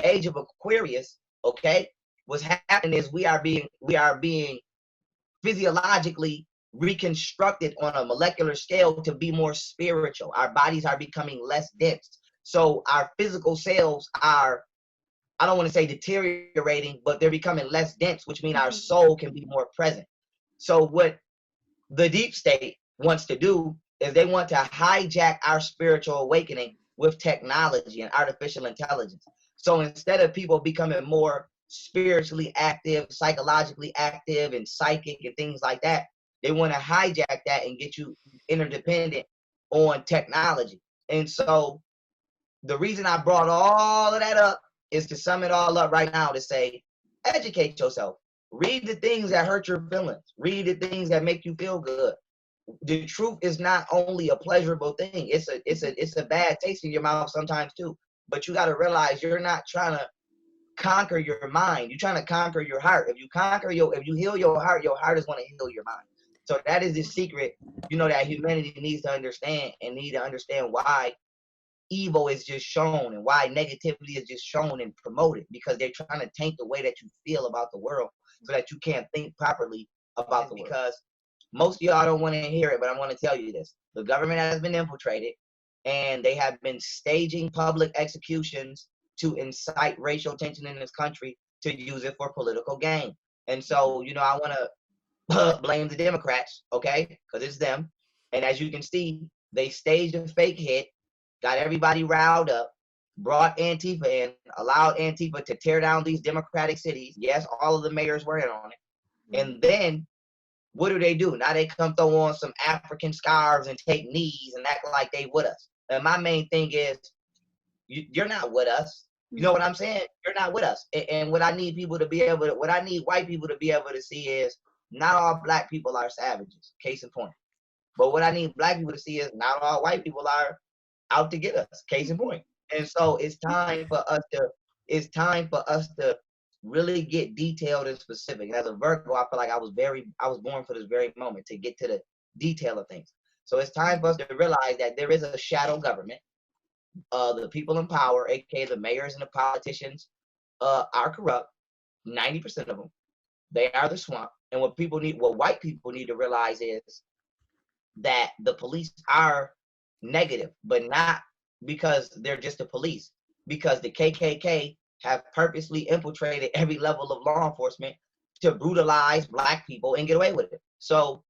age of Aquarius, okay, what's happening is we are being physiologically reconstructed on a molecular scale to be more spiritual. Our bodies are becoming less dense. So our physical cells are, I don't want to say deteriorating, but they're becoming less dense, which means our soul can be more present. So what the deep state wants to do is they want to hijack our spiritual awakening with technology and artificial intelligence. So instead of people becoming more spiritually active, psychologically active, and psychic and things like that, they want to hijack that and get you interdependent on technology. And so the reason I brought all of that up is to sum it all up right now to say, educate yourself. Read the things that hurt your feelings. Read the things that make you feel good. The truth is not only a pleasurable thing. It's a bad taste in your mouth sometimes too. But you got to realize you're not trying to conquer your mind. You're trying to conquer your heart. If you heal your heart is going to heal your mind. So that is the secret, that humanity needs to understand, and need to understand why evil is just shown and why negativity is just shown and promoted, because they're trying to taint the way that you feel about the world so that you can't think properly about the world. Because most of y'all don't want to hear it, but I want to tell you this. The government has been infiltrated, and they have been staging public executions to incite racial tension in this country to use it for political gain. And so, I want to blame the Democrats, okay, because it's them. And as you can see, they staged a fake hit, got everybody riled up, brought Antifa in, allowed Antifa to tear down these democratic cities. Yes, all of the mayors were in on it. And then what do? Now they come throw on some African scarves and take knees and act like they with us. And my main thing is, you're not with us. You know what I'm saying? You're not with us. And what I need white people to be able to see is, not all black people are savages, case in point. But what I need black people to see is, not all white people are out to get us, case in point. And so it's time for us to really get detailed and specific. And as a Virgo, I feel like I was born for this very moment, to get to the detail of things. So it's time for us to realize that there is a shadow government. The people in power, aka the mayors and the politicians, are corrupt. 90% of them. They are the swamp. And what white people need to realize is that the police are negative, but not because they're just the police, because the KKK have purposely infiltrated every level of law enforcement to brutalize black people and get away with it. So,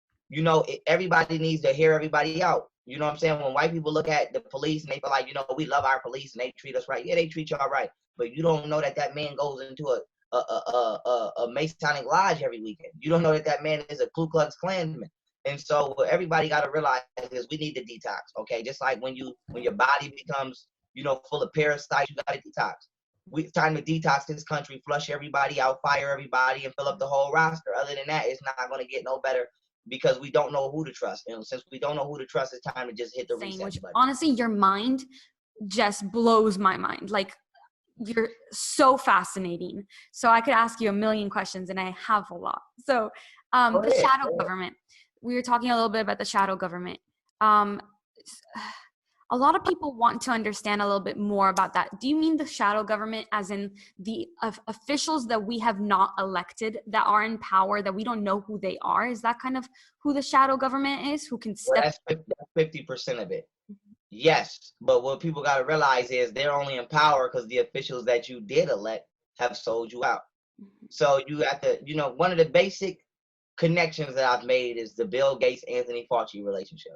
everybody needs to hear everybody out. You know what I'm saying? When white people look at the police and they feel like, we love our police and they treat us right. Yeah, they treat y'all right. But you don't know that man goes into a Masonic lodge every weekend. You don't know that man is a Ku Klux Klansman. And so what everybody got to realize is we need to detox, okay? Just like when your body becomes, full of parasites, you got to detox. It's time to detox this country, flush everybody out, fire everybody, and fill up the whole roster. Other than that, it's not going to get no better, because we don't know who to trust. And since we don't know who to trust, it's time to just hit the reset button. Honestly, your mind just blows my mind. Like, you're so fascinating. So I could ask you a million questions, and I have a lot. So the shadow government. We were talking a little bit about the shadow government. A lot of people want to understand a little bit more about that. Do you mean the shadow government as in the officials that we have not elected, that are in power, that we don't know who they are? Is that kind of who the shadow government is, who can step? Well, that's 50% of it. Yes, but what people got to realize is they're only in power because the officials that you did elect have sold you out. So you have to, one of the basic connections that I've made is the Bill Gates Anthony Fauci relationship.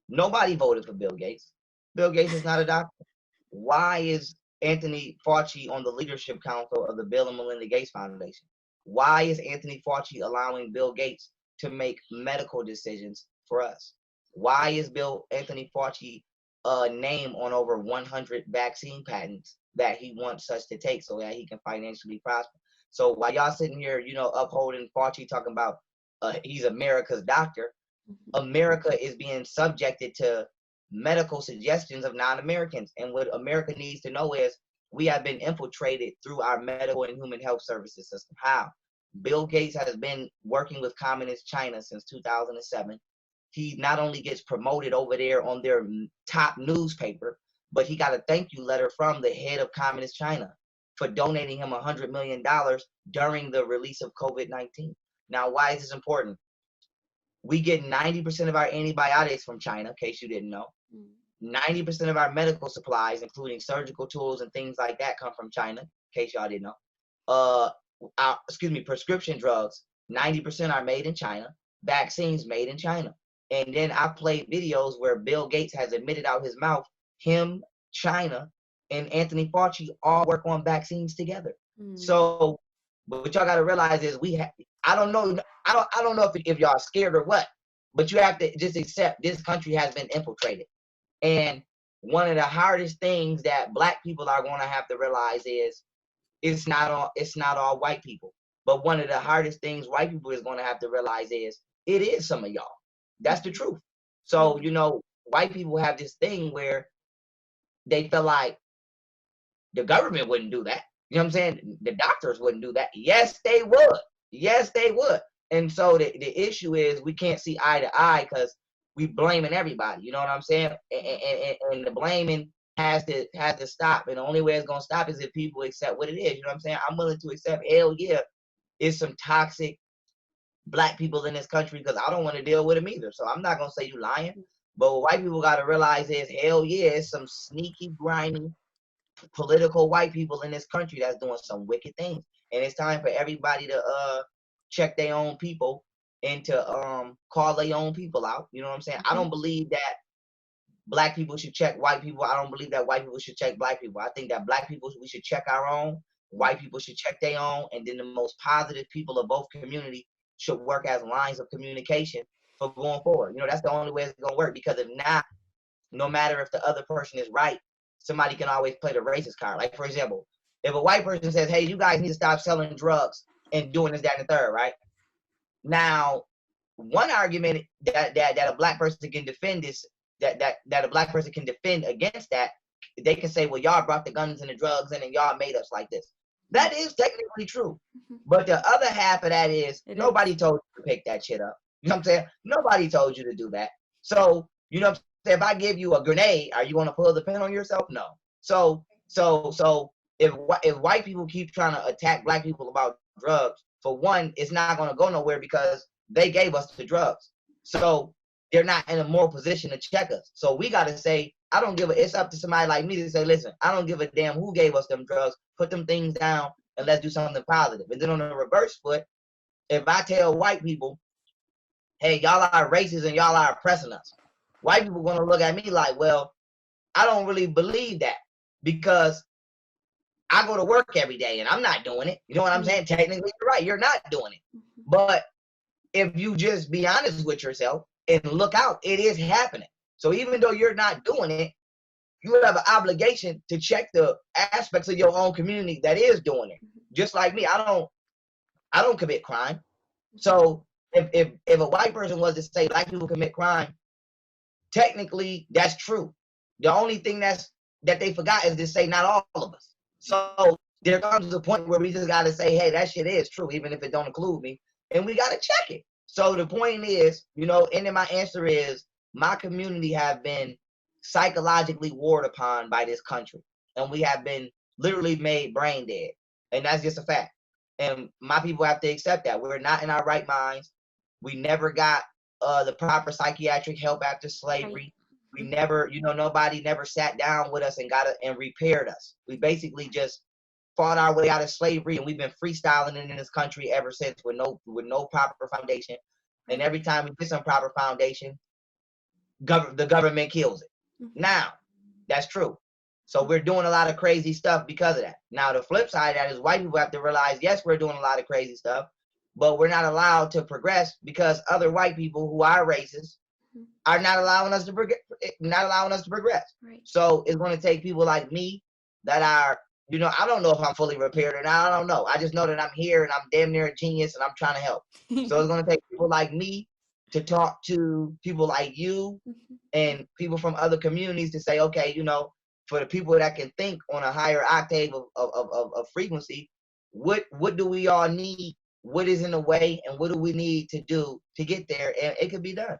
Nobody voted for Bill Gates. Bill Gates is not a doctor. Why is Anthony Fauci on the leadership council of the Bill and Melinda Gates Foundation? Why is Anthony Fauci allowing Bill Gates to make medical decisions for us? Why is Anthony Fauci name on over 100 vaccine patents that he wants us to take so that he can financially prosper? So while y'all sitting here, upholding Fauci, talking about he's America's doctor, America is being subjected to medical suggestions of non-Americans. And what America needs to know is we have been infiltrated through our medical and human health services system. How? Bill Gates has been working with communist China since 2007. He not only gets promoted over there on their top newspaper, but he got a thank you letter from the head of communist China. for donating him $100 million during the release of COVID-19. Now, why is this important? We get 90% of our antibiotics from China, in case you didn't know. 90% of our medical supplies, including surgical tools and things like that, come from China, in case y'all didn't know. Prescription drugs, 90% are made in China. Vaccines made in China. And then I played videos where Bill Gates has admitted out his mouth, him, China, and Anthony Fauci all work on vaccines together. So, but what y'all got to realize is I don't know if y'all scared or what, but you have to just accept this country has been infiltrated. And one of the hardest things that Black people are going to have to realize is it's not all white people. But one of the hardest things white people is going to have to realize is it is some of y'all. That's the truth. So, white people have this thing where they feel like the government wouldn't do that. You know what I'm saying? The doctors wouldn't do that. Yes, they would. Yes, they would. And so the issue is we can't see eye to eye because we blaming everybody. You know what I'm saying? And the blaming has to stop. And the only way it's gonna stop is if people accept what it is. You know what I'm saying? I'm willing to accept, hell yeah, it's some toxic Black people in this country because I don't want to deal with them either. So I'm not gonna say you lying. But what white people gotta realize is, hell yeah, it's some sneaky, grimy, political white people in this country that's doing some wicked things. And it's time for everybody to check their own people and to call their own people out. You know what I'm saying? I don't believe that Black people should check white people. I don't believe that white people should check Black people. I think that Black people, we should check our own. White people should check their own. And then the most positive people of both communities should work as lines of communication for going forward. That's the only way it's going to work, because if not, no matter if the other person is right, somebody can always play the racist card. Like, for example, if a white person says, hey, you guys need to stop selling drugs and doing this, that, and the third, right? Now, one argument that a Black person can defend is that a Black person can defend against that, they can say, well, y'all brought the guns and the drugs in and y'all made us like this. That is technically true. But the other half of that is nobody told you to pick that shit up. You know what I'm saying? Nobody told you to do that. So, you know what I'm saying? If I give you a grenade, are you going to pull the pin on yourself? No. So if white people keep trying to attack Black people about drugs, for one, it's not going to go nowhere because they gave us the drugs. So they're not in a moral position to check us. So we got to say, it's up to somebody like me to say, listen, I don't give a damn who gave us them drugs. Put them things down and let's do something positive. And then on the reverse foot, if I tell white people, hey, y'all are racist and y'all are oppressing us, white people going to look at me like, well, I don't really believe that because I go to work every day and I'm not doing it. You know what I'm saying? Technically, you're right. You're not doing it. But if you just be honest with yourself and look out, it is happening. So even though you're not doing it, you have an obligation to check the aspects of your own community that is doing it. Just like me, I don't commit crime. So if a white person was to say Black people commit crime, technically that's true. The only thing that they forgot is to say not all of us. So there comes a point where we just got to say, hey, that shit is true, even if it don't include me, and we got to check it. So the point is, and then my answer is, my community have been psychologically warred upon by this country, and we have been literally made brain dead, and that's just a fact. And my people have to accept that we're not in our right minds. We never got the proper psychiatric help after slavery. We never, nobody never sat down with us and repaired us. We basically just fought our way out of slavery, and we've been freestyling in this country ever since with no proper foundation. And every time we get some proper foundation, the government kills it. Now, that's true. So we're doing a lot of crazy stuff because of that. Now, the flip side of that is white people have to realize, yes, we're doing a lot of crazy stuff, but we're not allowed to progress because other white people who are racist are not allowing us to progress. Right. So it's going to take people like me that are, I don't know if I'm fully repaired or not. I don't know. I just know that I'm here and I'm damn near a genius and I'm trying to help. So it's going to take people like me to talk to people like you and people from other communities to say, okay, for the people that can think on a higher octave of frequency, what do we all need? What is in the way, and what do we need to do to get there? And it could be done.